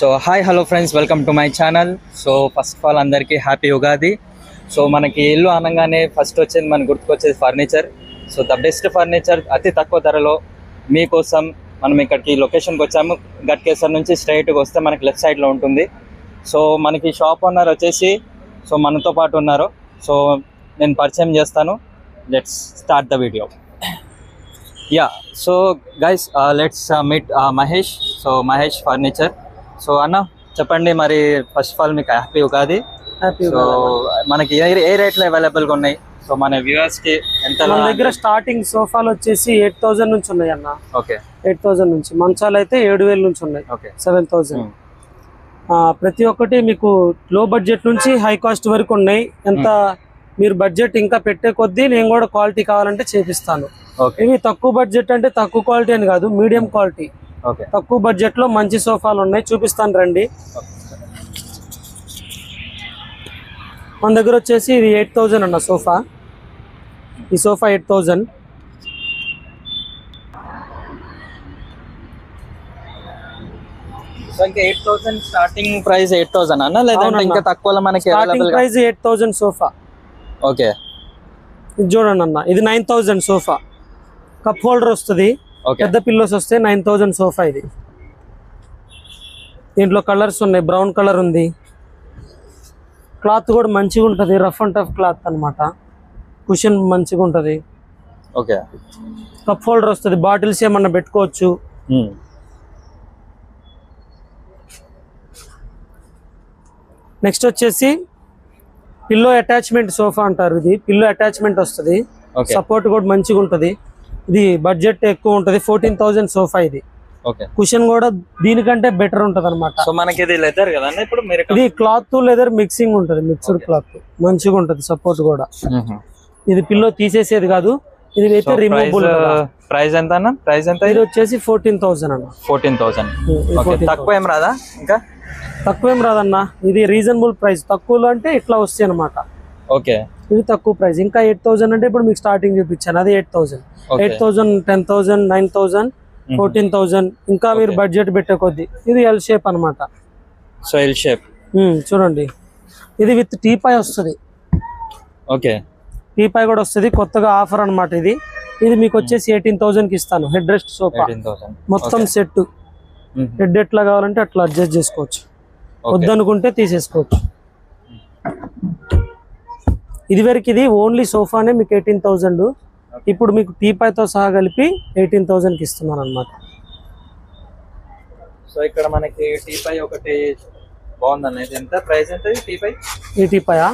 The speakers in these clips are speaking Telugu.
So hi hello friends, welcome to my channel. So first of all అందరికీ హ్యాపీ ఉగాది. సో మనకి ఇల్లు అనగానే ఫస్ట్ వచ్చేది మనకు గుర్తుకొచ్చేది furniture. So the best furniture అతి తక్కువ ధరలో మీకోసం మనం ఇక్కడికి లొకేషన్కి వచ్చాము. గట్కేసర్ నుంచి స్ట్రైట్గా వస్తే మనకి లెఫ్ట్ సైడ్లో ఉంటుంది. సో మనకి షాప్ ఓనర్ వచ్చేసి సో మనతో పాటు ఉన్నారు. సో నేను పరిచయం చేస్తాను. Let's start the video. Yeah so guys let's meet Mahesh. So Mahesh furniture. So అన్న చెప్పండి, మరి ఫస్ట్ ఆఫ్ ఆల్ మీకు హ్యాపీ ఉగాది. సో మనకి ఏ రేట్లో అవైలబుల్గా ఉన్నాయి? సో మన వ్యూవర్స్ కి ఎంత? మన దగ్గర స్టార్టింగ్ సోఫాలు వచ్చేసి 8,000 నుంచి ఉన్నాయి అన్న. ఓకే, 8,000 నుంచి. మంచాలు అయితే 7,000 నుంచి ఉన్నాయి. ఓకే, 7,000. ప్రతి ఒక్కటి మీకు లో బడ్జెట్ నుంచి హై కాస్ట్ వరకు ఉన్నాయి. ఎంత మీరు బడ్జెట్ ఇంకా పెట్టే కొద్దీ నేను కూడా క్వాలిటీ కావాలంటే చేపిస్తాను. ఇవి తక్కువ బడ్జెట్ అంటే తక్కువ క్వాలిటీ అని కాదు, మీడియం క్వాలిటీ. తక్కువ బడ్జెట్ లో మంచి సోఫాలు ఉన్నాయి, చూపిస్తాను రండి. మన దగ్గర వచ్చేసి ఇది 8,000 అన్న సోఫా. ఈ సోఫా 8,000. సో ఇంకా 8,000 స్టార్టింగ్ ప్రైస్ 8,000 అన్న, లేదంటే ఇంకా తక్కువలో మనకి స్టార్టింగ్ ప్రైస్ 8,000 సోఫా. ఓకే, ఇది చూడండి అన్న, ఇది 9,000 సోఫా. కప్ హోల్డర్ వస్తుంది, పెద్ద పిల్లోస్ వస్తే 9,000 సోఫా. ఇది దీంట్లో కలర్స్ ఉన్నాయి. బ్రౌన్ కలర్ ఉంది. క్లాత్ కూడా మంచిగా ఉంటుంది, రఫ్ అండ్ టఫ్ క్లాత్ అన్నమాట. కుషన్ మంచిగా ఉంటుంది. ఓకే, కప్ హోల్డర్ వస్తుంది, బాటిల్స్ ఏమన్నా పెట్టుకోవచ్చు. నెక్స్ట్ వచ్చేసి పిల్లో అటాచ్మెంట్ సోఫా అంటారు. ఇది పిల్లో అటాచ్మెంట్ వస్తుంది, సపోర్ట్ కూడా మంచిగా ఉంటుంది. ఇది బడ్జెట్ ఎక్కువ ఉంటుంది, 14,000 సోఫా. ఇది కుషన్ కూడా దీనికంటే బెటర్ ఉంటది అనమాట. సో మనకి ఇది లెదర్ కదా ఇప్పుడు ఇది క్లాత్ లెదర్ మిక్సింగ్ ఉంటది, మిక్స్డ్ క్లాత్ మంచిగా ఉంటది. సపోర్ట్ కూడా ఇది పిల్లో తీసేసేది కాదు, ఇది అయితే రిమూవబుల్. ప్రైస్ ఎంత అన్న? ప్రైస్ ఎంత? ఇది వచ్చేసి 14,000 అన్న. 14,000. తక్కువ ఏం రాదా? ఇంకా తక్కువ ఏం రాదన్న, ఇది రీజనబుల్ ప్రైస్. తక్కువలో అంటే ఇట్లా వస్తాయి అనమాట. ఓకే, ఇది తక్కువ ప్రైస్. ఇంకా 8,000 అంటే ఇప్పుడు మీకు స్టార్టింగ్ చూపించాను, అది 8,000. 8,000, 10,000, 9,000, 14,000. ఇంకా మీరు బడ్జెట్ పెట్టే కొద్ది. ఇది ఎల్ షేప్ అనమాట. సో ఎల్ షేప్ చూడండి, ఇది విత్ టీపాయ్ వస్తుంది. ఓకే, టీపాయ్ కూడా వస్తుంది. కొత్తగా ఆఫర్ అనమాట. ఇది ఇది మీకు వచ్చేసి 18,000 కి ఇస్తాను. హెడ్ రెస్ట్ సోఫా మొత్తం సెట్. హెడ్ ఎట్లా కావాలంటే అట్లా అడ్జస్ట్ చేసుకోవచ్చు, వద్దనుకుంటే తీసేసుకోవచ్చు. ఇది వరకు ఇది ఓన్లీ సోఫానే మీకు 18,000. ఇప్పుడు మీకు టీపాయ్తో సహా కలిపి 18,000 కి ఇస్తున్నాను అనమాట. సో ఇక్కడ మనకి టీపాయ్ ఒకటి బాగుందన్న. ఇది ఎంత ప్రైస్? ఎంత టీపాయ్? ఈ టీపాయా?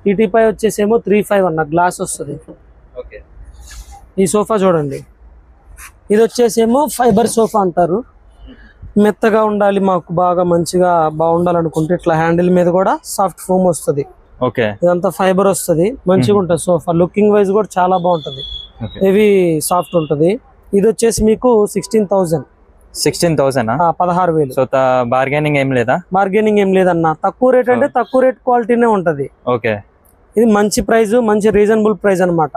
ఈ టీపాయ్ వచ్చేసేమో 3,500 అన్న. గ్లాస్ వస్తుంది. ఓకే, ఈ సోఫా చూడండి, ఇది వచ్చేసేమో ఫైబర్ సోఫా అంటారు. మెత్తగా ఉండాలి, మాకు బాగా మంచిగా బాగుండాలనుకుంటే ఇట్లా హ్యాండిల్ మీద కూడా సాఫ్ట్ ఫోమ్ వస్తుంది. ఓకే, ఇదంతా ఫైబర్ వస్తుంది, మంచిగా ఉంటుంది సోఫా. లుకింగ్ వైజ్ కూడా చాలా బాగుంటుంది, హెవీ సాఫ్ట్ ఉంటుంది. ఇది వచ్చేసి మీకు 16,000. 16,000? 16,000. సో బార్గెనింగ్ ఏం లేదా? బార్గెనింగ్ ఏం లేదన్న. తక్కువ రేట్ అంటే తక్కువ రేట్ క్వాలిటీనే ఉంటది. ఓకే, ఇది మంచి ప్రైస్, మంచి రీజనబుల్ ప్రైస్ అనమాట.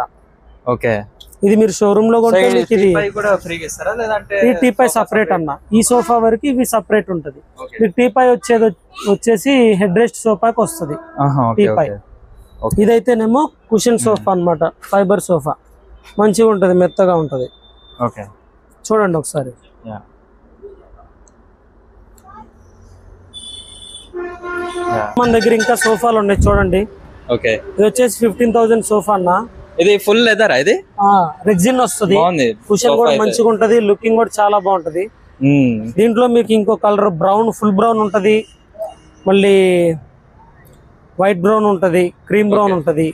ఓకే, ఇది మీరు షోరూమ్ లో కొంటే మీకు ఇది ఈ టీపాయ్ సపరేట్ అన్న. ఈ సోఫా వరకు ఇవి సపరేట్ ఉంటది. మీకు టీపాయ్ వచ్చేసి హెడ్ రెస్ట్ సోఫాకి వస్తుంది టీపాయ్. ఇదైతేనేమో కుషన్ సోఫా అన్నమాట, ఫైబర్ సోఫా. మంచిగా ఉంటది, మెత్తగా ఉంటది. ఓకే, చూడండి ఒకసారి. మన దగ్గర ఇంకా సోఫాలు ఉన్నాయి చూడండి. ఓకే, ఇది వచ్చేసి 15,000 సోఫా అన్న. ఇది ఫుల్ లెదర్? ఇది రెగ్జిన్ వస్తుంది. కుషన్ కూడా మంచిగా ఉంటది, లుకింగ్ కూడా చాలా బాగుంటది. దీంట్లో మీకు ఇంకో కలర్ బ్రౌన్, ఫుల్ బ్రౌన్ ఉంటది, మళ్ళీ వైట్ బ్రౌన్ ఉంటది, క్రీమ్ బ్రౌన్ ఉంటది.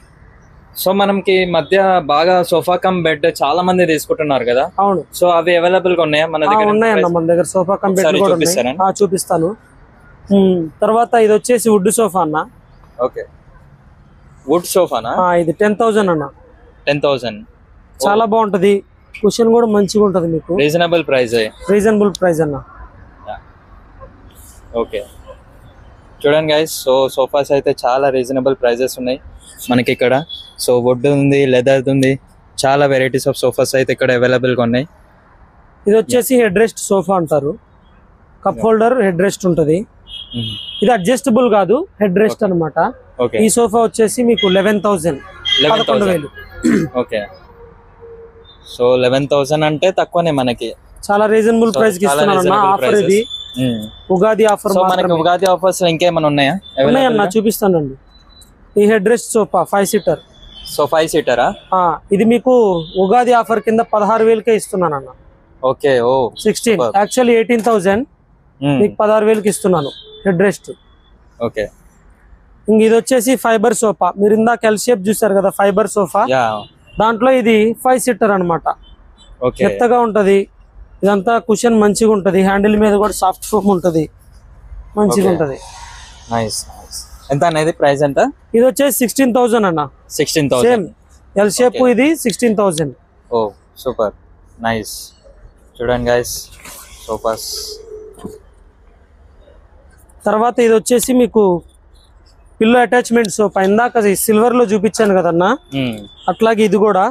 సో మనకి మధ్య బాగా సోఫా కమ్ బెడ్ చాలా మంది తీసుకుంటున్నారు కదా. అవును. సో అవి అవైలబుల్ గా ఉన్నాయా మన దగ్గర? ఉన్నాయన్న, మన దగ్గర సోఫా కమ్ బెడ్ కూడా ఉన్నాయి. చూపిస్తాను. తర్వాత ఇది వచ్చేసి వుడ్ సోఫా అన్న. ఓకే, వుడ్ సోఫానా? ఇది 10,000 అన్న. 10,000. చాలా బాగుంటది, కుషన్ కూడా మంచిగా ఉంటది. మీకు రీజనబుల్ ప్రైస్. రీజనబుల్ ప్రైస్ అన్న. ఓకే, చూడండి గైస్. సో సోఫాస్ అయితే చాలా రీజనబుల్ ప్రైజెస్ ఉన్నాయి మనకి ఇక్కడ. సో వుడ్ ఉంది, లెదర్ ఉంది, చాలా వెరైటీస్ ఆఫ్ సోఫాస్ అయితే ఇక్కడ అవైలబుల్ గా ఉన్నాయి. ఇది వచ్చేసి హెడ్ రెస్ట్ సోఫా అంటారు. కప్ హోల్డర్, హెడ్ రెస్ట్ ఉంటది. ఇది అడ్జస్టబుల్ కాదు, హెడ్ రెస్ట్ అన్నమాట. ఈ సోఫా వచ్చేసి మీకు 11,000. 11,000. ఓకే. సో 11,000 అంటే తక్కువనే మనకి, చాలా రీజనబుల్ ప్రైస్ కి ఇస్తున్నాను ఆఫర్. ఇది ఉగాది ఆఫర్. మనకి ఉగాది ఆఫర్స్ ఇంకేమైనా ఉన్నాయా? ఉన్నాయన్న, చూపిస్తానండి. ఈ head rest sofa 5 seater. So 5 సీటరా? ఇది మీకు ఉగాది ఆఫర్ కింద 16,000కే ఇస్తున్నాను అన్న. ఓకే. ఓ 16, యాక్చువల్లీ 18,000, మీకు 16,000కి ఇస్తున్నాను హెడ్ రెస్ట్. ఓకే. ఇంక ఇది వచ్చేసి ఫైబర్ సోఫా. మీరు ఇందాక ఎల్ షేప్ చూసారు కదా, ఫైబర్ సోఫా. దాంట్లో ఇది 5 సీటర్ అనమాట. మెత్తగా ఉంటది, ఇదంతా కుషన్ మంచిగా ఉంటది, హ్యాండిల్ మీద కూడా సాఫ్ట్ ఫోమ్ ఉంటది, మంచిగా ఉంటది. ఎంత అనేది ప్రైస్ ఎంత? ఇది వచ్చేసి 16,000 అన్న. 16,000. సేమ్ ఎల్ షేప్, ఇది 16,000. ఓ సూపర్ నైస్. చూడండి గైస్ సోఫాస్. తర్వాత ఇది వచ్చేసి మీకు పిల్లో అటాచ్మెంట్ సోఫా. ఇందాక సిల్వర్ లో చూపించాను కదన్నా, అట్లాగే ఇది కూడా.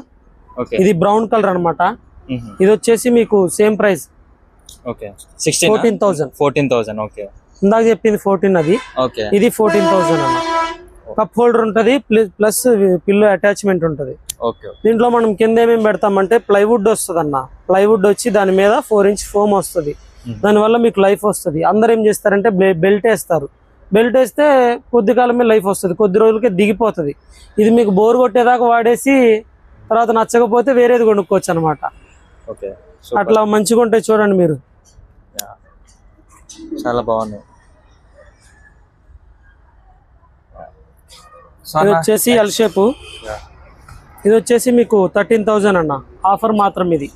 ఇది బ్రౌన్ కలర్ అన్నమాట. ఇది వచ్చేసి మీకు సేమ్ ప్రైస్. ఓకే. 14,000. 14,000. ఓకే. ఇందాక చెప్పింది 14, అది. ఇది 14,000 అన్న. కప్ హోల్డర్ ఉంటది, ప్లస్ పిల్లో అటాచ్మెంట్ ఉంటది. దీంట్లో మనం కింద ఏమేమి పెడతామంటే ప్లైవుడ్ వస్తుంది అన్న. ప్లైవుడ్ వచ్చి దాని మీద 4 ఇంచ్ ఫోమ్ వస్తుంది. దానివల్ల మీకు లైఫ్ వస్తుంది. అందరు ఏం చేస్తారంటే బెల్ట్ వేస్తారు. బెల్ట్ వేస్తే కొద్ది కాలమే లైఫ్ వస్తుంది, కొద్ది రోజులకే దిగిపోతుంది. ఇది మీకు బోర్ కొట్టేదాకా వాడేసి తర్వాత నచ్చకపోతే వేరేది కొనుక్కోవచ్చు అనమాట. అట్లా మంచిగా ఉంటాయి, చూడండి మీరు. చాలా బాగుంది. ఇది వచ్చేసి ఎల్ షేప్. ఇది వచ్చేసి మీకు 13,000 అన్న. ఆఫర్ మాత్రం ఇది.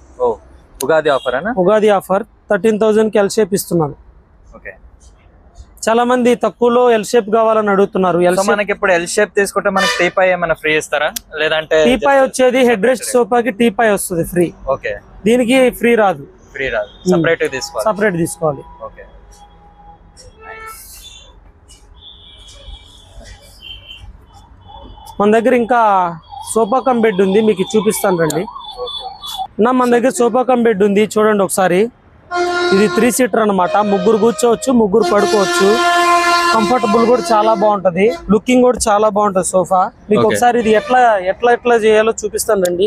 ఉగాది ఆఫర్ అన్న. ఉగాది ఆఫర్ 13,000కి ఎల్ షేప్ ఇస్తున్నాను. చాలా మంది తక్కువలో ఎల్ షేప్ కావాలని అడుగుతున్నారు. మనకి ఇప్పుడు ఎల్ షేప్ తీసుకుంటే మనకి టీపాయ్ ఏమైనా ఫ్రీ ఇస్తారా, లేదంటే? టీపాయ్ వచ్చేది హెడ్ రెస్ట్ సోఫాకి టీపాయ్ వస్తుంది ఫ్రీ. ఓకే. దీనికి ఫ్రీ రాదు. సెపరేట్ తీసుకోవాలి. సెపరేట్ తీసుకోవాలి. ఓకే. మన దగ్గర ఇంకా సోఫా కమ్ బెడ్ ఉంది, మీకు చూపిస్తాను రండి. మన దగ్గర సోఫా కమ్ బెడ్ ఉంది, చూడండి ఒకసారి. ఇది 3 సీటర్ అనమాట. ముగ్గురు కూర్చోవచ్చు, ముగ్గురు పడుకోవచ్చు. కంఫర్టబుల్ కూడా చాలా బాగుంటది, లుకింగ్ కూడా చాలా బాగుంటది సోఫా. మీకు ఒకసారి ఇది ఎట్లా చేయాలో చూపిస్తాను రండి.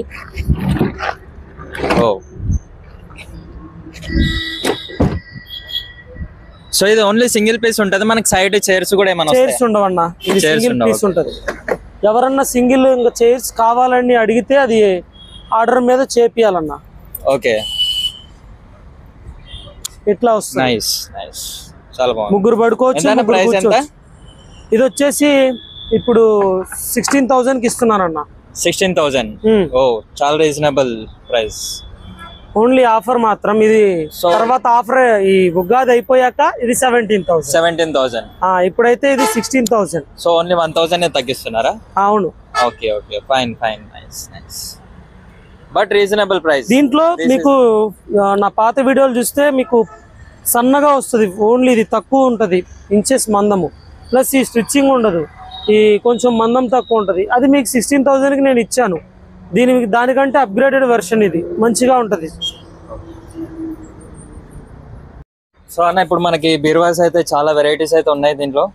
సో ఇది ఓన్లీ సింగిల్ పీస్ ఉంటది, మనకి సైడ్ చైర్స్ కూడా ఏమైనా? చైర్స్ ఉండవన్నా, ఇది సింగిల్ పీస్ ఉంటది. ఎవరన్నా సింగిల్ ఇంకా చైర్స్ కావాలని అడిగితే అది ఆర్డర్ మీద చేపియాలన్నా. ఓకే. ఇట్లా వస్తుంది. నైస్ నైస్, చాలా బాగుంది. ముగ్గురు పడుకోవచ్చు. ఇది వచ్చేసి ఇప్పుడు 16,000కి ఇస్తున్నానన్న. 16,000. ఓ చాలా రీజనబుల్ ప్రైస్. ఓన్లీ ఆఫర్ మాత్రం ఇది. తర్వాత ఆఫర్ ఈ ఉగాది అయిపోయాక ఇది 17,000. ఇప్పుడైతే ఇది 16,000. So only 1,000 తగ్గిస్తున్నారా? అవును. Okay okay, fine fine, nice nice, but reasonable price. దీంట్లో మీకు నా పాత వీడియోలు చూస్తే మీకు సన్నగా వస్తుంది. ఓన్లీ ఇది తక్కువ ఉంటది, ఇంచెస్ మందము. ప్లస్ ఈ స్టిచ్చింగ్ ఉండదు, ఈ కొంచెం మందం తక్కువ ఉంటది. అది మీకు 16,000కి నేను ఇచ్చాను. దానికంటే అప్గ్రేడెడ్ వెర్షన్ ఇది, మంచిగా ఉంటది. సో అన్న ఇప్పుడు మనకి బీరువాస్ అయితే చాలా వెరైటీస్ అయితే ఉన్నాయి దీంట్లో.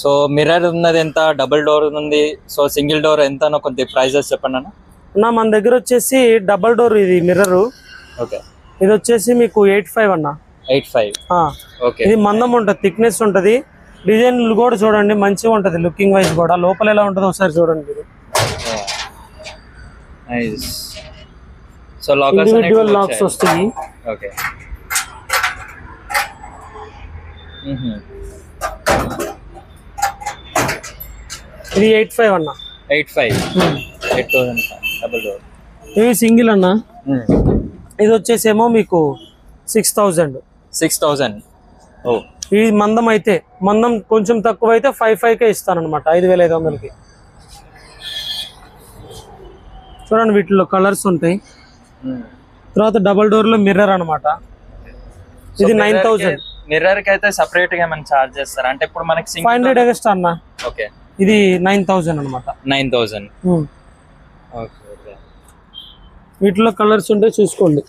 సో మిర్రర్ ఉన్నది ఎంత, డబుల్ డోర్ ఉంది, సో సింగిల్ డోర్ ఎంత, కొద్ది ప్రైజెస్ చెప్పండి అన్న. మన దగ్గర వచ్చేసి డబల్ డోర్ ఇది మిర్రర్. ఓకే. ఇది వచ్చేసి మీకు 8,500 అన్న. 8,500. ఓకే. ఇది మందం ఉంటది, థిక్నెస్ ఉంటది. డిజైన్ కూడా చూడండి మంచిగా ఉంటది, లుకింగ్ వైజ్ కూడా. లోపల ఎలా ఉంటుందో ఒకసారి చూడండి మీరు. నైస్. సో ఇండివిడ్యువల్ లాక్స్ వస్తాయి. ఓకే. ఇది 8,500 అన్న. 8,000 డబుల్ డోర్. ఇవి సింగిల్ అన్న. ఇది వచ్చేసేమో మీకు 6,000. ఓ, ఇది మందం అయితే, మందం కొంచెం తక్కువ అయితే 5,500కే ఇస్తాను అనమాట, 5,500కి. చూడండి వీటిలో కలర్స్ ఉంటాయి. తర్వాత డబల్ డోర్ లో మిర్రర్ అనమాట. ఇది 9,000. మిర్రర్ కి అయితే సెపరేట్ గా ఏమైనా చార్జ్ చేస్తారా? అంటే ఇప్పుడు మనకి 500 ఎక్స్ట్రా అన్న. ఓకే. ఇది 9,000 అనమాట. 9,000. ఓకే. వీటిలో కలర్స్ ఉంటాయి, చూసుకోండి.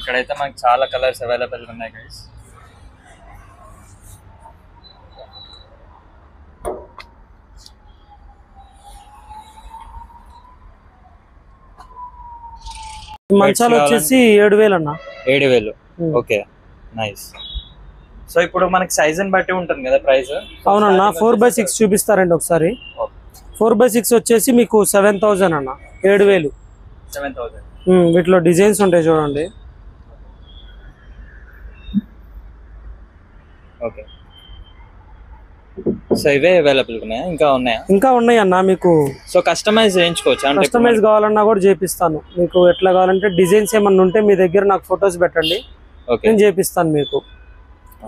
ఇక్కడైతే మనకి చాలా కలర్స్ అవైలబుల్ ఉన్నాయి గైస్. మంచాలు వచ్చేసి 7,000 అన్న. 7,000. Okay nice. సో ఇప్పుడు మనకి సైజ్ ని బట్టి ఉంటుంది కదా ప్రైస్? అవునన్నా. 4x6 చూపిస్తారండి ఒకసారి. 4x6 వచ్చేసి మీకు 7,000 అన్న. 7,000. 7,000. వీటిలో డిజైన్స్ ఉంటాయి చూడండి. ఓకే. సో ఇవే అవైలబుల్ ఉన్నాయా? ఇంకా ఉన్నాయా? ఇంకా ఉన్నాయి అన్న మీకు. సో కస్టమైజ్ చేయించుకోవచ్చు? అంటే కస్టమైజ్ కావాలన్నా కూడా చేపిస్తాను. మీకు ఎట్లా కావాలంటే డిజైన్స్ ఏమన్నా ఉంటే మీ దగ్గర నాకు ఫొటోస్ పెట్టండి, నేను చేపిస్తాను మీకు.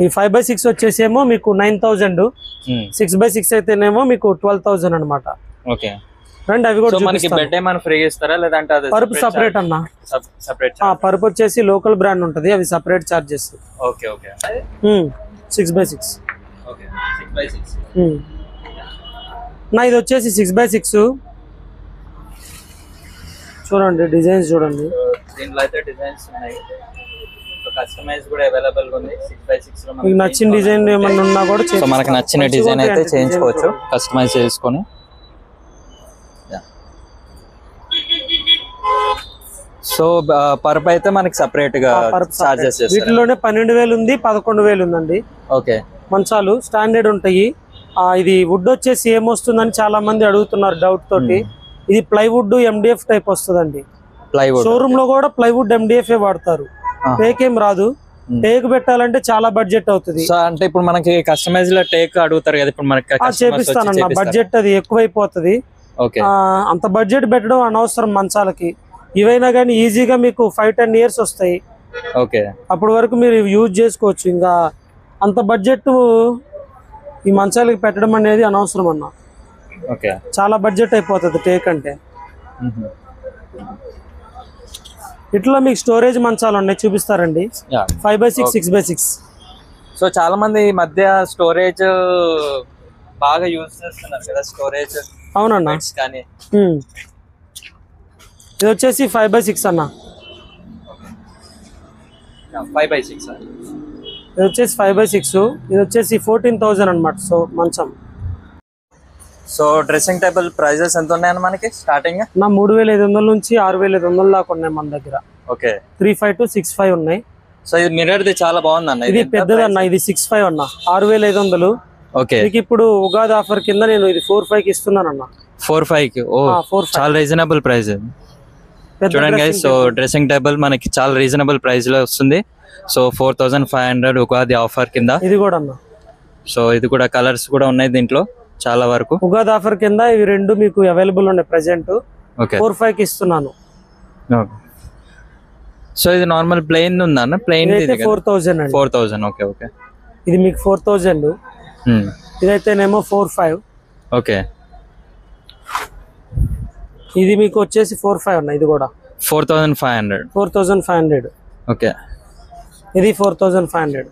ఈ 5x6 వచ్చేసేమో మీకు 9,000. 6x6 అయితేనేమో మీకు 12,000 అనమాట. ఓకే రండి అవి కూడా మనకి బెడ్ ఏమైనా ఫ్రీ ఇస్తారా లేదంటే అది పరుపు సెపరేట్ అన్న? సెపరేట్. పరుపు వచ్చేసి లోకల్ బ్రాండ్ ఉంటది, అవి separate charges. Okay okay. 6x6. Okay 6x6. నా ఇది వచ్చేసి 6x6. చూడండి డిజైన్స్ చూడండి. దీంట్లో అయితే డిజైన్స్ ఉన్నాయి, కస్టమైజ్ కూడా అవైలబుల్ ఉంది. 6x6 లో మీకు నచ్చిన డిజైన్ ఏమన్నా ఉన్నా కూడా సో మనకి నచ్చిన డిజైన్ అయితే చేయించుకోవచ్చు కస్టమైజ్ చేసుకొని. సో పరుపు అయితే మనకి సెపరేట్ గా చార్జెస్ చేస్తారు. వీటిలోనే 12,000 ఉంది, 11,000 ఉందండి. ఓకే. మంచాలు స్టాండర్డ్ ఉంటాయి. ఇది వుడ్ వచ్చేసి ఏమొస్తుందని చాలా మంది అడుగుతున్నారు డౌట్ తోటి. ఇది ప్లైవుడ్ MDF టైప్ వస్తుందండి. ప్లైవుడ్ షోరూమ్ లో కూడా ప్లైవుడ్ MDF వాడతారు, టేక్ ఏం రాదు. టేక్ పెట్టాలంటే చాలా బడ్జెట్ అవుతుంది. అంటే ఇప్పుడు మనకి కస్టమైజ్ లో టేక్ అడుగుతారు కదా, ఇప్పుడు మనకి చేపిస్తానన్న. బడ్జెట్ అది ఎక్కువైపోతుంది. అంత బడ్జెట్ పెట్టడం అనవసరం మంచాలకి. ఇవైనా కానీ ఈజీగా మీకు 5-10 ఇయర్స్ వస్తాయి. ఓకే. అప్పటి వరకు మీరు యూజ్ చేసుకోవచ్చు. ఇంకా అంత బడ్జెట్ ఈ మంచాలకి పెట్టడం అనేది అనవసరం అన్న. ఓకే. చాలా బడ్జెట్ అయిపోతుంది టేక్ అంటే. ఇట్లా మీకు స్టోరేజ్ మంచాలు ఉన్నాయి, చూపిస్తారండి. 5x6, 6x6. సో చాలా మంది ఈ మధ్య స్టోరేజ్ బాగా యూజ్ చేస్తున్నారు కదా, స్టోరేజ్. అవునన్నా. కానీ ఇది వచ్చేసి 5x6 అన్న. 5x6. ఇది వచ్చేసి 5x6. ఇది వచ్చేసి 14,000 అనమాట. సో మంచం. సో డ్రెస్సింగ్ టేబుల్ ప్రైజెస్ ఎంత ఉన్నాయన్న మనకి స్టార్టింగ్? నా 3,500 నుంచి 6,500 దాకా ఉన్నాయి మన దగ్గర. ఓకే. 3.5 to 6.5 ఉన్నాయి. సో ఇది మిర్రర్ ది చాలా బాగుంది అన్న. ఇది పెద్దది అన్న. ఇది 6.5 అన్న. 6,500. ఓకే. మీకు ఇప్పుడు ఉగాది ఆఫర్ కింద నేను ఇది 4.5 కి ఇస్తున్నాను అన్న. 4.5 కి? ఓ చాలా రీజనబుల్ ప్రైస్. చూడండి గైస్, సో డ్రెస్సింగ్ టేబుల్ మనకి చాలా రీజనబుల్ ప్రైస్ లో వస్తుంది. సో 4,500 ఉగాది ఆఫర్ కింద. ఇది కూడా అన్న. సో ఇది కూడా కలర్స్ కూడా ఉన్నాయి దీంట్లో చాలా వరకు. ఉగాది ఆఫర్ కింద ఇవి రెండు మీకు అవైలబుల్ ఉన్నాయి ప్రెసెంట్. 4.5 కి ఇస్తున్నాను. సో ఇది నార్మల్ ప్లెయిన్ ఉందా? ప్లెయిన్ 4,000 అండి. 4,000. Okay okay. ఇది మీకు 4,000. ఇదైతేనేమో 4.5. ఓకే. ఇది మీకు వచ్చేసి 4.5 అన్న. ఇది కూడా 4,500. 4,500. ఓకే. ఇది 4,500.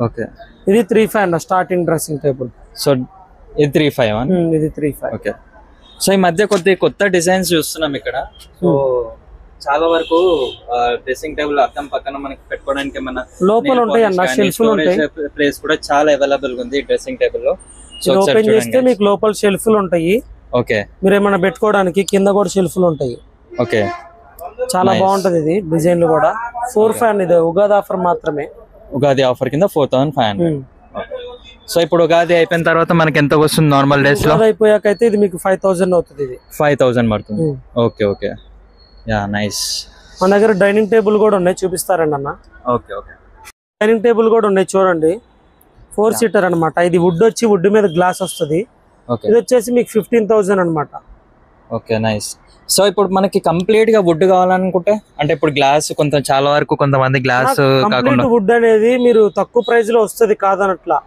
ఓకే. ఇది 3.5 అన్న స్టార్టింగ్ డ్రెస్సింగ్ టేబుల్. సో ఇది 3.5. ఇది 3.5. ఓకే. సో ఈ మధ్య కొత్త డిజైన్స్ చూస్తున్నాం ఇక్కడ. సో చాలా వరకు డ్రెస్సింగ్ టేబుల్ అద్దం పక్కన మనకి పెట్టుకోవడానికి ఏమన్నా లోపల ఉంటాయి అన్న, షెల్ఫ్లు ఉంటాయి. ప్లేస్ కూడా చాలా అవైలబుల్ గా ఉంది డ్రెస్సింగ్ టేబుల్ లో. సో ఓపెన్ చేస్తే మీకు లోపల షెల్ఫ్లు ఉంటాయి. ఓకే. మీరు ఏమైనా పెట్టుకోవడానికి కింద కూడా షెల్ఫ్లు ఉంటాయి. ఓకే. చాలా బాగుంటది ఇది డిజైన్లు కూడా. 4.5 ఇది ఉగాది ఆఫర్ మాత్రమే. ఉగాది ఆఫర్ కింద 4,500. సో ఇప్పుడు ఉగాది అయిపోయిన తర్వాత మనకి ఎంత వస్తుంది నార్మల్ డేస్ లో? అయిపోయాక అయితే ఇది మీకు 5,000 అవుతుంది. ఇది 5,000 పడుతుంది. Okay okay. Yeah nice. మన దగ్గర డైనింగ్ టేబుల్ కూడా ఉన్నాయి, చూపిస్తారండి అన్న. Okay okay. డైనింగ్ టేబుల్ కూడా ఉన్నాయి చూడండి. 4 సీటర్ అనమాట. ఇది వుడ్ వచ్చి వుడ్ మీద గ్లాస్ వస్తుంది. ఇది వచ్చేసి మీకు 15,000 అనమాట. Okay nice. సో ఇప్పుడు మనకి కంప్లీట్ గా వుడ్ కావాలనుకుంటే, అంటే ఇప్పుడు గ్లాస్ కొంచెం చాలా వరకు కొంతమంది గ్లాస్ కాకుండా వుడ్ అనేది మీరు తక్కువ ప్రైస్ లో వస్తుంది కాదనట్లా.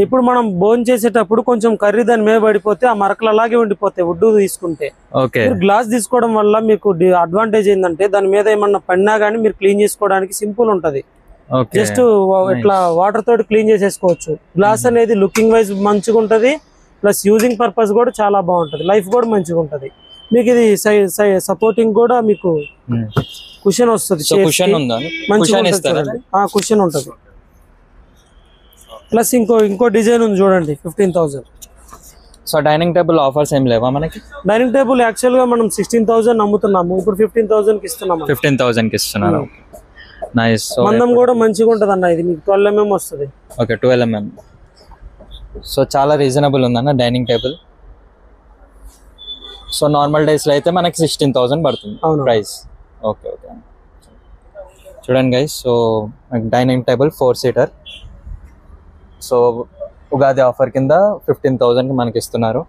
ఇప్పుడు మనం బోన్ చేసేటప్పుడు కొంచెం కర్రీ దాని మీద పడిపోతే ఆ మరకలు అలాగే ఉండిపోతాయి వుడ్ తీసుకుంటే. గ్లాస్ తీసుకోవడం వల్ల మీకు అడ్వాంటేజ్ ఏంటంటే దాని మీద ఏమన్నా పడినా గానీ మీరు క్లీన్ చేసుకోవడానికి సింపుల్ ఉంటది. జస్ట్ ఇట్లా వాటర్ తోటి క్లీన్ చేసేసుకోవచ్చు. గ్లాస్ అనేది లుకింగ్ వైజ్ మంచిగా ఉంటది, ప్లస్ యూజింగ్ పర్పస్ కూడా చాలా బాగుంటది, లైఫ్ కూడా మంచిగా ఉంటది. మీకు ఇది సపోర్టింగ్ కూడా మీకు కుషన్ వస్తుంది. కుషన్ ఉంటుంది. ప్లస్ ఇంకో డిజైన్ ఉంది చూడండి 15,000. సో డైనింగ్ టేబుల్ ఆఫర్స్ ఏం లేవా మనకి? డైనింగ్ టేబుల్ యాక్చువల్ గా మనం 16,000 అమ్ముతున్నాము, ఇప్పుడు 15,000 కి ఇస్తున్నాము. 15,000 కి ఇస్తున్నారు. నైస్. మందం కూడా మంచిగా ఉంటుంది అన్న, ఇది మీకు 12 mm వస్తుంది. Okay 12 mm. సో చాలా రీజనబుల్ ఉందన్న dining table. So normal days లో అయితే మనకి 16,000 పడుతుంది ప్రైస్. ఓకే ఓకే చూడండి guys, so dining table 4-seater. So Ugadi offer కింద 15,000 కి మనకి ఇస్తున్నారు.